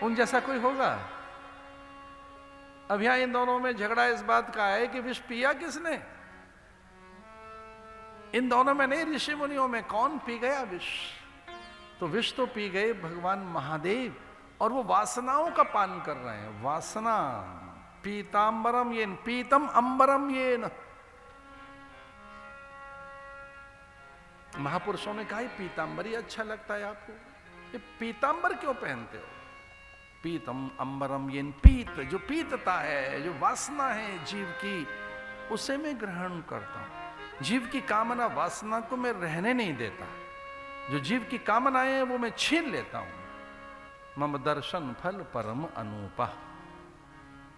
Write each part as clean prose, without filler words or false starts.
उन जैसा कोई होगा? अब यहां इन दोनों में झगड़ा इस बात का है कि विष पिया किसने। इन दोनों में नहीं, ऋषि मुनियों में कौन पी गया विष? तो विष तो पी गए भगवान महादेव, और वो वासनाओं का पान कर रहे हैं। वासना, पीतांबरम येन, पीतम अंबरम येन। महापुरुषों ने कहा पीतांबर ही अच्छा लगता है आपको, ये पीतांबर क्यों पहनते हो? पीतम अंबरम येन, पीत जो पीतता है, जो वासना है जीव की, उसे मैं ग्रहण करता हूं। जीव की कामना वासना को मैं रहने नहीं देता। जो जीव की कामनाएं हैं वो मैं छीन लेता हूं। मम दर्शन फल परम अनुपा।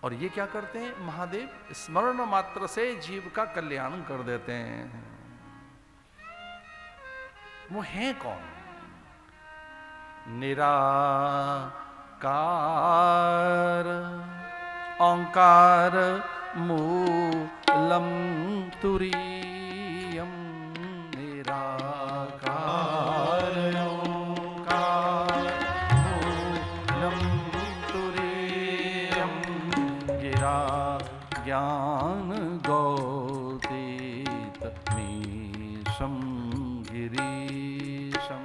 और ये क्या करते हैं महादेव? स्मरण मात्र से जीव का कल्याण कर देते हैं। वो है कौन? निराकार ओंकार मूलम तुरीयम। निराकार ओंकार मूलम तुरीयम। गिरा ज्ञान गौतीत मीशम गिरीशम।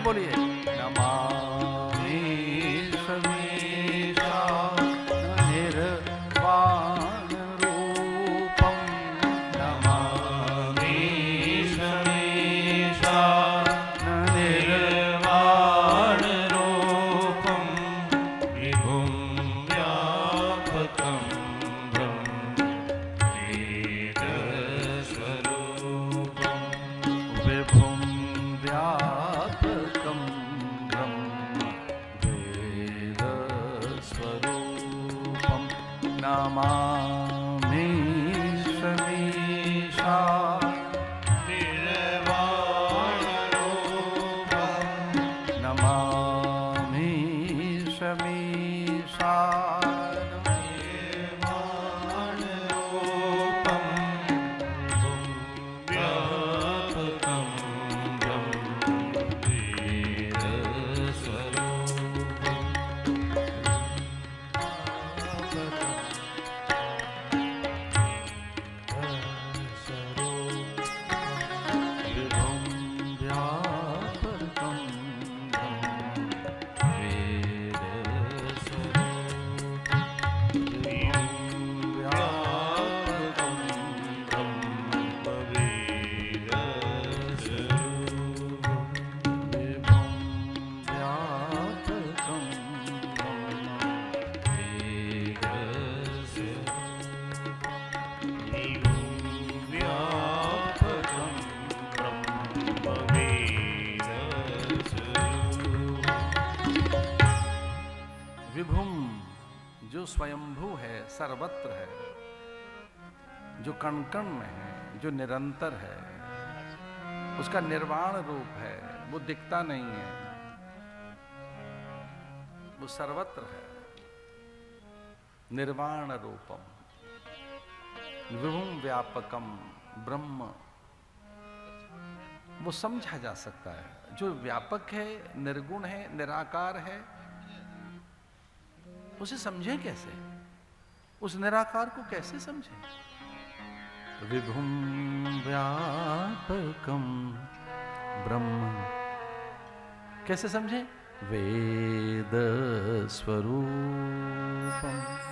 बोलिए नमामि समीशा निर्वाण रूपम। नमामि समीशा निर्वाण रूपम। विभुं व्यापकं ब्रह्मेदस्वरूपं। विभुं व्यापकं ब्रह्मेदस्वरूपं। नमामि समीशा निर्वाणरूपं। नमामि समीशा निर्वाणरूपं। विभुं व्यापकं विभुम जो स्वयंभू है, सर्वत्र है, जो कण कण में है, जो निरंतर है, उसका निर्वाण रूप है, वो दिखता नहीं है, वो सर्वत्र है। निर्वाण रूपम विभुम व्यापकम ब्रह्म, वो समझा जा सकता है। जो व्यापक है, निर्गुण है, निराकार है, उसे समझे कैसे? उस निराकार को कैसे समझे? विभुम व्यापकम ब्रह्म कैसे समझे? वेद स्वरूपम